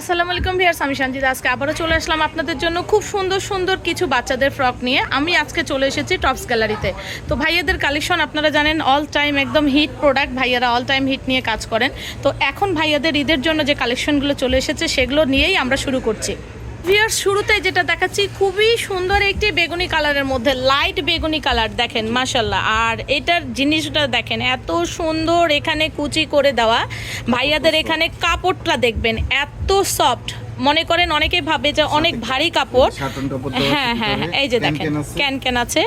আসসালামু আলাইকুম ভিউয়ার্স, আমি সঞ্জিতা। আজকে আবারও চলে আসলাম আপনাদের জন্য খুব সুন্দর সুন্দর কিছু বাচ্চাদের ফ্রক নিয়ে। আমি আজকে চলে এসেছি টপস গ্যালারিতে। তো ভাইয়াদের কালেকশন আপনারা জানেন অল টাইম একদম হিট প্রোডাক্ট, ভাইয়ারা অল টাইম হিট নিয়ে কাজ করেন। তো এখন ভাইয়াদের ঈদের জন্য যে কালেকশনগুলো চলে এসেছে সেগুলো নিয়েই আমরা শুরু করছি। ভিউয়ার্স, শুরুতে যেটা দেখাচ্ছি খুবই সুন্দর একটি বেগুনি কালারের মধ্যে, লাইট বেগুনি কালার দেখেন মাশাল্লাহ। আর এটার জিনিসটা দেখেন এত সুন্দর, এখানে কুচি করে দেওয়া। ভাইয়াদের এখানে কাপড়টা দেখবেন এত সফট, মনে করেন অনেকে ভাবে যে অনেক ভারী কাপড়। হ্যাঁ হ্যাঁ হ্যাঁ, এই যে দেখেন ক্যান আছে,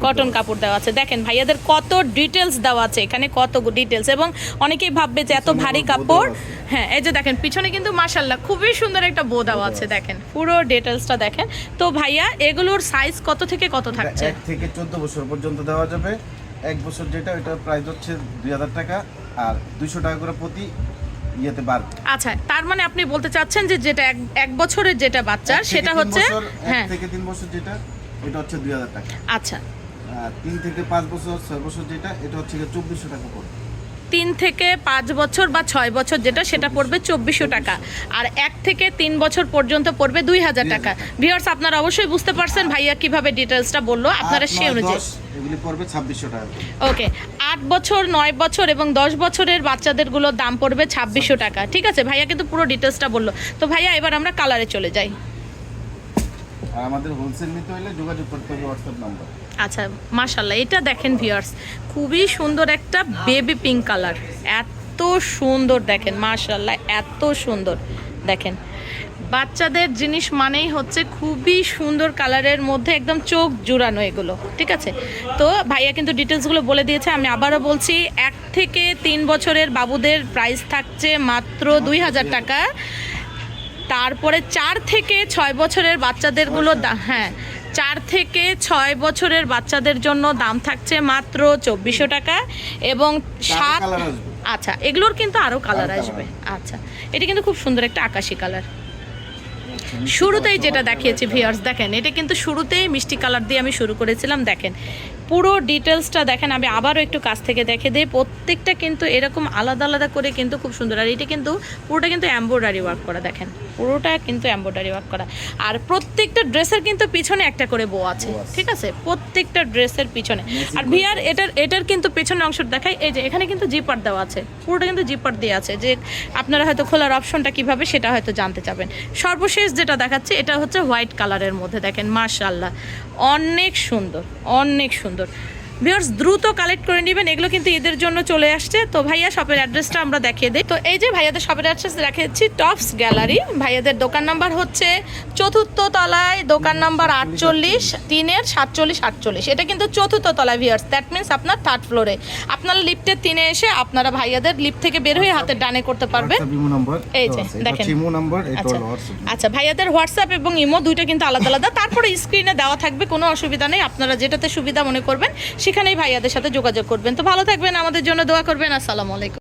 কটন কাপড় দেওয়া আছে। দেখেন ভাইয়াদের কত ডিটেলস দেওয়া আছে এখানে, কত ডিটেলস। এবং অনেকেই ভাববে যে এত ভারী কাপড়। হ্যাঁ, এই যে দেখেন পিছনে কিন্তু মাশাল্লাহ খুবই সুন্দর একটা বো দেওয়া আছে, দেখেন পুরো ডিটেলসটা দেখেন। তো ভাইয়া এগুলোর সাইজ কত থেকে কত থাকছে? 1 থেকে 14 বছর পর্যন্ত দেওয়া যাবে। 1 বছর যেটা, এটা প্রাইস হচ্ছে 2000 টাকা, আর 200 টাকা করে প্রতি ইয়েতে বার। আচ্ছা, তার মানে আপনি বলতে চাচ্ছেন যে যেটা এক বছরের যেটা বাচ্চার সেটা হচ্ছে 1 থেকে 3 বছর যেটা, এটা হচ্ছে 2000 টাকা। আচ্ছা, 3 থেকে 5 বছর 6 বছর যেটা, এটা হচ্ছে 2400 টাকা পড়বে। 3 থেকে 5 বছর বা 6 বছর যেটা, সেটা পড়বে 2400 টাকা। আর 1 থেকে 3 বছর পর্যন্ত পড়বে 2000 টাকা। ভিউয়ার্স, আপনারা অবশ্যই বুঝতে পারছেন ভাইয়া কিভাবে ডিটেলসটা বললো, আপনারা সেই অনুযায়ী এগুলি পড়বে 2600 টাকা। ওকে, 8 বছর 9 বছর এবং 10 বছরের বাচ্চাদেরগুলোর দাম পড়বে 2600 টাকা। ঠিক আছে, ভাইয়া কিন্তু পুরো ডিটেলসটা বললো। তো ভাইয়া এবার আমরা কালারে চলে যাই। আর আমাদের হোলসেল নিতে হলে যোগাযোগ করতে হবে হোয়াটসঅ্যাপ নাম্বার। আচ্ছা মাশাল্লাহ, এটা দেখেন ভিউয়ার্স খুবই সুন্দর একটা বেবি পিঙ্ক কালার, এত সুন্দর দেখেন মাশাল্লাহ, এত সুন্দর দেখেন। বাচ্চাদের জিনিস মানেই হচ্ছে খুবই সুন্দর কালারের মধ্যে একদম চোখ জুড়ানো এগুলো। ঠিক আছে, তো ভাইয়া কিন্তু ডিটেলসগুলো বলে দিয়েছে। আমি আবারও বলছি, 1 থেকে 3 বছরের বাবুদের প্রাইস থাকছে মাত্র 2000 টাকা। তারপরে 4 থেকে 6 বছরের বাচ্চাদেরগুলো হ্যাঁ, 4 থেকে 6 বছরের বাচ্চাদের জন্য দাম থাকছে মাত্র 2400 টাকা। এবং 7, আচ্ছা এগুলোর কিন্তু আরও কালার আসবে। আচ্ছা, এটা কিন্তু খুব সুন্দর একটা আকাশি কালার। শুরুতেই যেটা দেখিয়েছি ভিউয়ার্স, দেখেন এটা কিন্তু শুরুতেই মিষ্টি কালার দিয়ে আমি শুরু করেছিলাম। দেখেন পুরো ডিটেলসটা দেখেন, আমি আবারও একটু কাছ থেকে দেখে দিই। প্রত্যেকটা কিন্তু এরকম আলাদা আলাদা করে কিন্তু খুব সুন্দর। আর এটা কিন্তু পুরোটা কিন্তু এমব্রয়ডারি ওয়ার্ক করা, দেখেন পুরোটা কিন্তু এমব্রয়ডারি ওয়ার্ক করা। আর প্রত্যেকটা ড্রেসের কিন্তু পিছনে একটা করে বো আছে। ঠিক আছে, প্রত্যেকটা ড্রেসের পিছনে। আর ভিয়ার এটার কিন্তু পেছনের অংশটা দেখায়, এই যে এখানে কিন্তু জিপার দেওয়া আছে, পুরোটা কিন্তু জিপার দিয়ে আছে। যে আপনারা হয়তো খোলার অপশনটা কিভাবে সেটা হয়তো জানতে চাবেন। সর্বশেষ যেটা দেখাচ্ছে এটা হচ্ছে হোয়াইট কালারের মধ্যে, দেখেন মাশাআল্লাহ অনেক সুন্দর, অনেক সুন্দর। ভিউয়ার্স, দ্রুত কালেক্ট করে নেবেন, এগুলো কিন্তু ঈদের জন্য চলে আসছে। তো ভাইয়া শপের অ্যাড্রেসটা আমরা দেখিয়ে দিই। তো এই যে ভাইয়াদের শপের অ্যাড্রেস দেখিয়েছি, টপস গ্যালারি। ভাইয়াদের দোকান নাম্বার হচ্ছে 4th তলায়, দোকান নাম্বার 48, 3-এর 47 48। এটা কিন্তু 4th তলায় ভিউয়ার্স, দ্যাট মিনস আপনার 3rd ফ্লোরে। আপনারা লিফটের 3-এ এসে আপনারা ভাইয়াদের লিফট থেকে বের হয়ে হাতের ডানে করতে পারবেন। এই যে দেখেন ইমো নাম্বার, এটা হলো আচ্ছা, ভাইয়াদের হোয়াটসঅ্যাপ এবং ইমো দুইটা কিন্তু আলাদা আলাদা। তারপরে স্ক্রিনে দেওয়া থাকবে, কোনো অসুবিধা নেই। আপনারা যেটাতে সুবিধা মনে করবেন সেখানেই ভাইয়াদের সাথে যোগাযোগ করবেন। তো ভালো থাকবেন, আমাদের জন্য দোয়া করবেন। আসসালামু আলাইকুম।